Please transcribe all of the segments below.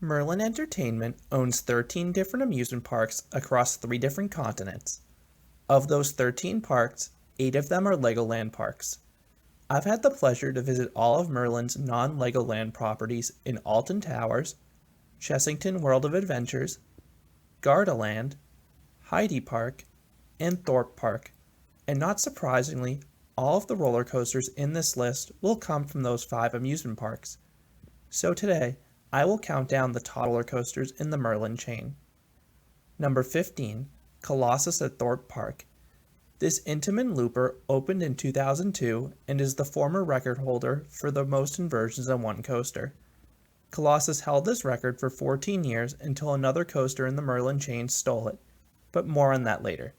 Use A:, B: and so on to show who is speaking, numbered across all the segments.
A: Merlin Entertainment owns 13 different amusement parks across 3 different continents. Of those 13 parks, 8 of them are Legoland parks. I've had the pleasure to visit all of Merlin's non-Legoland properties in Alton Towers, Chessington World of Adventures, Gardaland, Heide Park, and Thorpe Park, and not surprisingly, all of the roller coasters in this list will come from those 5 amusement parks. So today, I will count down the top roller coasters in the Merlin chain. Number 15, Colossus at Thorpe Park. This Intamin looper opened in 2002 and is the former record holder for the most inversions on one coaster. Colossus held this record for 14 years until another coaster in the Merlin chain stole it, but more on that later.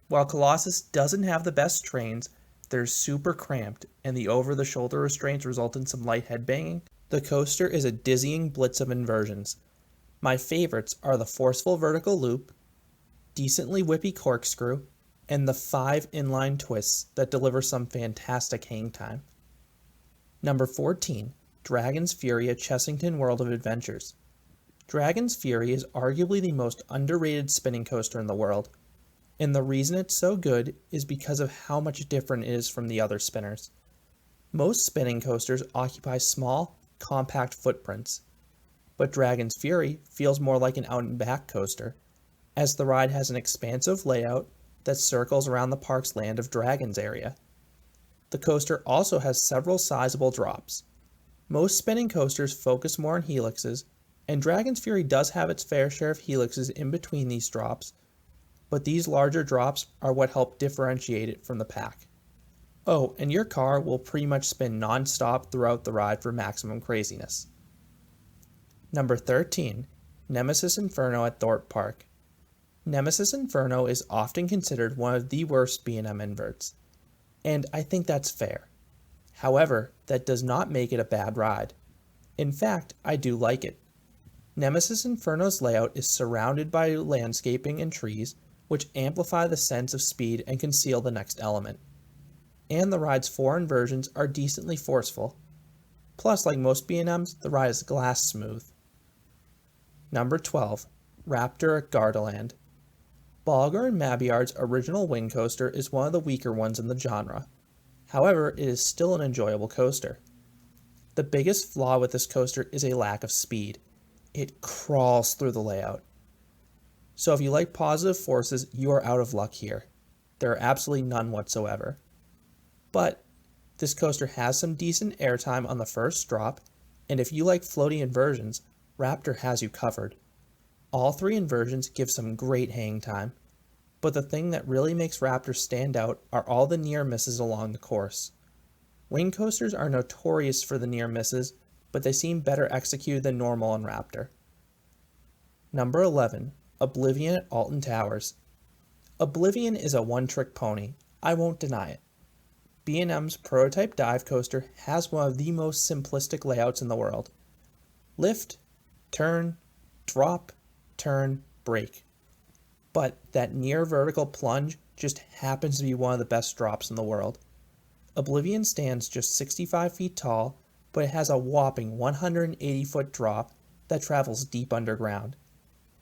A: While Colossus doesn't have the best trains, they're super cramped and the over-the-shoulder restraints result in some light headbanging. The coaster is a dizzying blitz of inversions. My favorites are the forceful vertical loop, decently whippy corkscrew, and the 5 inline twists that deliver some fantastic hang time. Number 14, Dragon's Fury at Chessington World of Adventures. Dragon's Fury is arguably the most underrated spinning coaster in the world, and the reason it's so good is because of how much different it is from the other spinners. Most spinning coasters occupy small, compact footprints, but Dragon's Fury feels more like an out-and-back coaster, as the ride has an expansive layout that circles around the park's Land of Dragons area. The coaster also has several sizable drops. Most spinning coasters focus more on helixes, and Dragon's Fury does have its fair share of helixes in between these drops, but these larger drops are what help differentiate it from the pack. Oh, and your car will pretty much spin non-stop throughout the ride for maximum craziness. Number 13, Nemesis Inferno at Thorpe Park. Nemesis Inferno is often considered one of the worst B&M inverts, and I think that's fair. However, that does not make it a bad ride. In fact, I do like it. Nemesis Inferno's layout is surrounded by landscaping and trees, which amplify the sense of speed and conceal the next element. And the ride's 4 inversions are decently forceful. Plus, like most B&Ms, the ride is glass smooth. Number 12, Raptor at Gardaland. Bolger and Mabillard's original wing coaster is one of the weaker ones in the genre. However, it is still an enjoyable coaster. The biggest flaw with this coaster is a lack of speed. It crawls through the layout. So if you like positive forces, you are out of luck here. There are absolutely none whatsoever. But this coaster has some decent airtime on the first drop, and if you like floaty inversions, Raptor has you covered. All 3 inversions give some great hang time, but the thing that really makes Raptor stand out are all the near misses along the course. Wing coasters are notorious for the near misses, but they seem better executed than normal on Raptor. Number 11, Oblivion at Alton Towers. Oblivion is a one-trick pony, I won't deny it. B&M's prototype dive coaster has one of the most simplistic layouts in the world. Lift, turn, drop, turn, brake. But that near vertical plunge just happens to be one of the best drops in the world. Oblivion stands just 65 feet tall, but it has a whopping 180-foot drop that travels deep underground.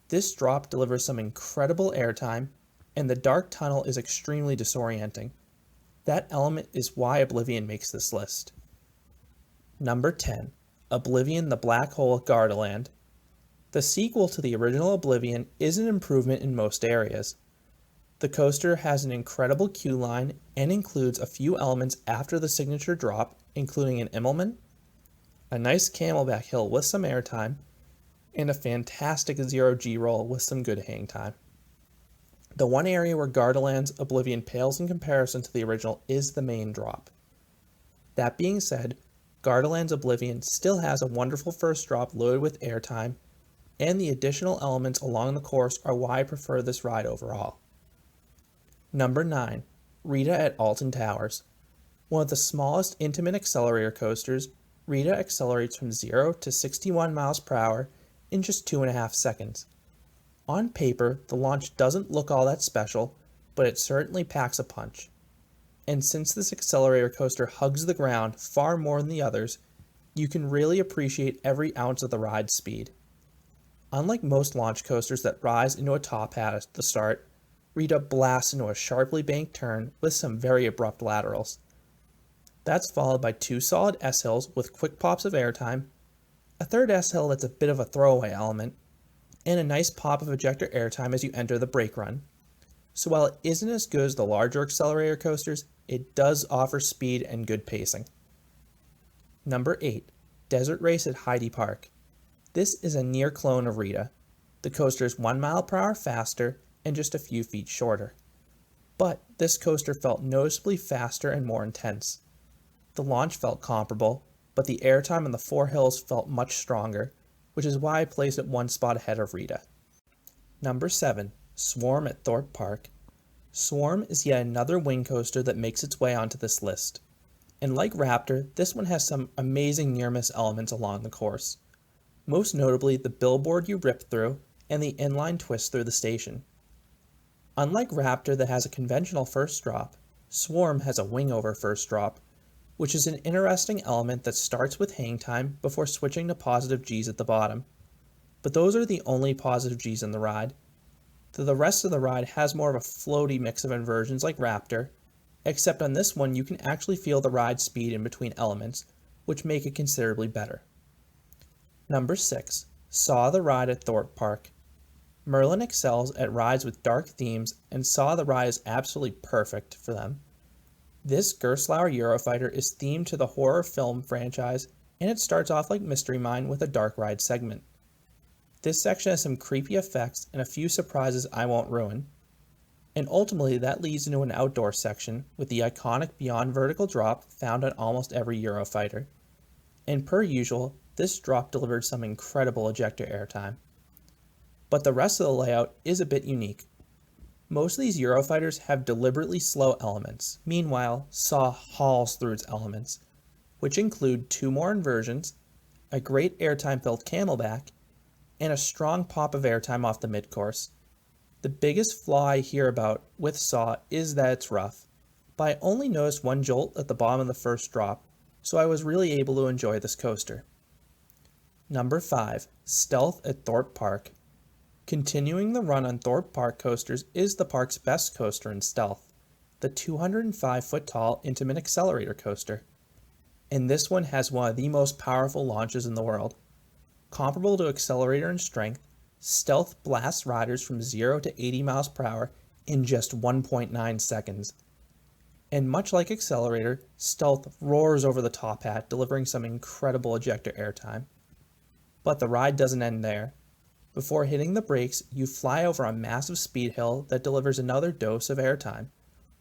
A: This drop delivers some incredible airtime, and the dark tunnel is extremely disorienting. That element is why Oblivion makes this list. Number 10, Oblivion the Black Hole at Gardaland. The sequel to the original Oblivion is an improvement in most areas. The coaster has an incredible queue line and includes a few elements after the signature drop, including an Immelman, a nice camelback hill with some airtime, and a fantastic zero-G roll with some good hang time. The one area where Gardaland's Oblivion pales in comparison to the original is the main drop. That being said, Gardaland's Oblivion still has a wonderful first drop loaded with airtime, and the additional elements along the course are why I prefer this ride overall. Number 9, Rita at Alton Towers. One of the smallest intimate accelerator coasters, Rita accelerates from 0 to 61 miles per hour in just 2.5 seconds. On paper, the launch doesn't look all that special, but it certainly packs a punch. And since this accelerator coaster hugs the ground far more than the others, you can really appreciate every ounce of the ride's speed. Unlike most launch coasters that rise into a top hat at the start, Rita blasts into a sharply banked turn with some very abrupt laterals. That's followed by two solid S-hills with quick pops of airtime, a third S-hill that's a bit of a throwaway element, and a nice pop of ejector airtime as you enter the brake run. So while it isn't as good as the larger accelerator coasters, it does offer speed and good pacing. Number 8. Desert Race at Heide Park. This is a near clone of Rita. The coaster is 1 mile per hour faster and just a few feet shorter. But this coaster felt noticeably faster and more intense. The launch felt comparable, but the airtime on the 4 hills felt much stronger, which is why I placed it 1 spot ahead of Rita. Number 7. Swarm at Thorpe Park. Swarm is yet another wing coaster that makes its way onto this list. And like Raptor, this one has some amazing near-miss elements along the course. Most notably the billboard you rip through and the inline twist through the station. Unlike Raptor that has a conventional first drop, Swarm has a wing over first drop, which is an interesting element that starts with hang time before switching to positive G's at the bottom. But those are the only positive G's in the ride. The rest of the ride has more of a floaty mix of inversions like Raptor, except on this one you can actually feel the ride speed in between elements, which make it considerably better. Number 6. Saw the ride at Thorpe Park. Merlin excels at rides with dark themes, and Saw the ride is absolutely perfect for them. This Gerstlauer Eurofighter is themed to the horror film franchise, and it starts off like Mystery Mine with a dark ride segment. This section has some creepy effects and a few surprises I won't ruin. And ultimately that leads into an outdoor section with the iconic Beyond Vertical drop found on almost every Eurofighter. And per usual, this drop delivered some incredible ejector airtime. But the rest of the layout is a bit unique. Most of these Eurofighters have deliberately slow elements. Meanwhile, Saw hauls through its elements, which include 2 more inversions, a great airtime-filled camelback, and a strong pop of airtime off the mid-course. The biggest flaw I hear about with Saw is that it's rough, but I only noticed 1 jolt at the bottom of the first drop, so I was really able to enjoy this coaster. Number 5. Stealth at Thorpe Park. Continuing the run on Thorpe Park coasters is the park's best coaster in Stealth, the 205-foot-tall Intimate Accelerator coaster. And this one has one of the most powerful launches in the world. Comparable to Accelerator in strength, Stealth blasts riders from 0 to 80 miles per hour in just 1.9 seconds. And much like Accelerator, Stealth roars over the top hat, delivering some incredible ejector airtime. But the ride doesn't end there. Before hitting the brakes, you fly over a massive speed hill that delivers another dose of airtime,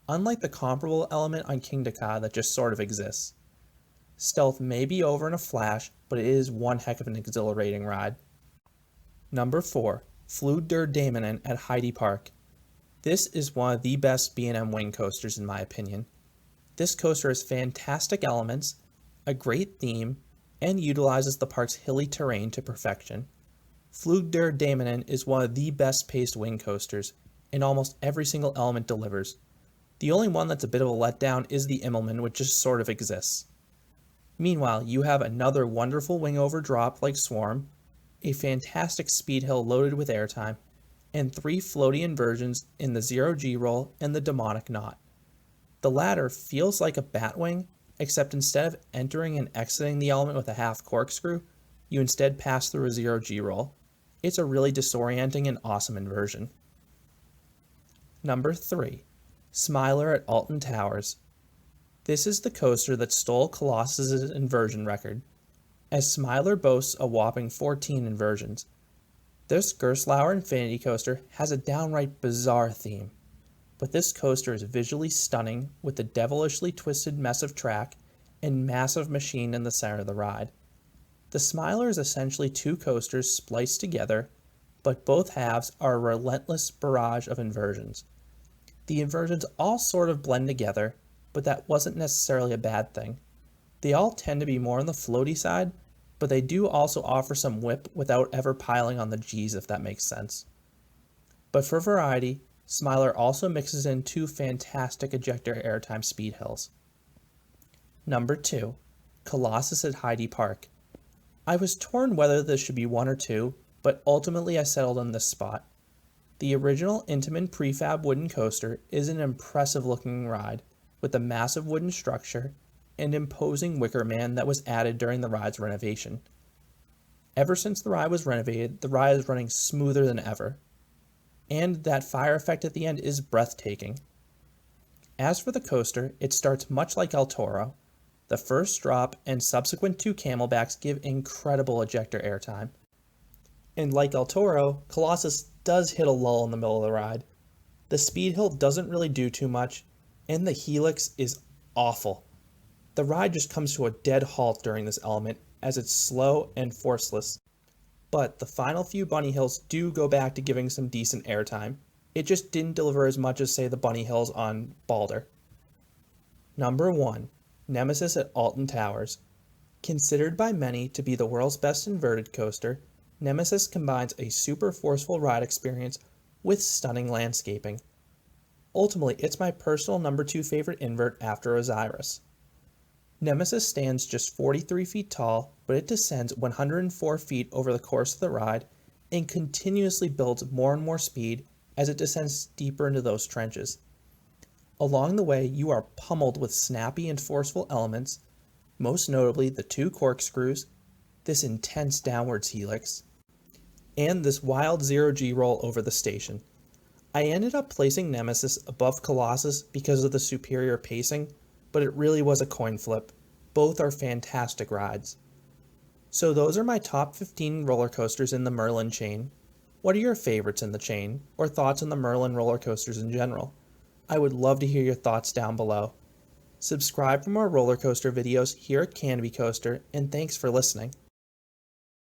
A: unlike the comparable element on Kingda that just sort of exists. Stealth may be over in a flash, but it is one heck of an exhilarating ride. Number 4. Flug der Dämonen at Heide Park. This is one of the best B&M wing coasters in my opinion. This coaster has fantastic elements, a great theme, and utilizes the park's hilly terrain to perfection. Flug der Dämonen is one of the best paced wing coasters, and almost every single element delivers. The only one that's a bit of a letdown is the Immelmann, which just sort of exists. Meanwhile, you have another wonderful wing over drop like Swarm, a fantastic speed hill loaded with airtime, and 3 floaty inversions in the 0G roll and the demonic knot. The latter feels like a batwing, except instead of entering and exiting the element with a half corkscrew, you instead pass through a 0G roll. It's a really disorienting and awesome inversion. Number 3. Smiler at Alton Towers. This is the coaster that stole Colossus' inversion record, as Smiler boasts a whopping 14 inversions. This Gerstlauer Infinity coaster has a downright bizarre theme, but this coaster is visually stunning with the devilishly twisted mess of track and massive machine in the center of the ride. The Smiler is essentially 2 coasters spliced together, but both halves are a relentless barrage of inversions. The inversions all sort of blend together, but that wasn't necessarily a bad thing. They all tend to be more on the floaty side, but they do also offer some whip without ever piling on the G's, if that makes sense. But for variety, Smiler also mixes in 2 fantastic ejector airtime speed hills. Number 2. Colossus at Heide Park. I was torn whether this should be 1 or 2, but ultimately I settled on this spot. The original Intamin prefab wooden coaster is an impressive looking ride with a massive wooden structure and imposing wicker man that was added during the ride's renovation. Ever since the ride was renovated, the ride is running smoother than ever, and that fire effect at the end is breathtaking. As for the coaster, it starts much like El Toro. The first drop and subsequent 2 camelbacks give incredible ejector airtime. And like El Toro, Colossus does hit a lull in the middle of the ride. The speed hill doesn't really do too much, and the helix is awful. The ride just comes to a dead halt during this element, as it's slow and forceless. But the final few bunny hills do go back to giving some decent airtime. It just didn't deliver as much as, say, the bunny hills on Balder. Number 1. Nemesis at Alton Towers. Considered by many to be the world's best inverted coaster, Nemesis combines a super forceful ride experience with stunning landscaping. Ultimately, it's my personal number 2 favorite invert after Osiris. Nemesis stands just 43 feet tall, but it descends 104 feet over the course of the ride and continuously builds more and more speed as it descends deeper into those trenches. Along the way, you are pummeled with snappy and forceful elements, most notably the 2 corkscrews, this intense downwards helix, and this wild 0G roll over the station. I ended up placing Nemesis above Colossus because of the superior pacing, but it really was a coin flip. Both are fantastic rides. So those are my top 15 roller coasters in the Merlin chain. What are your favorites in the chain, or thoughts on the Merlin roller coasters in general? I would love to hear your thoughts down below. Subscribe for more roller coaster videos here at Canopy Coaster, and thanks for listening.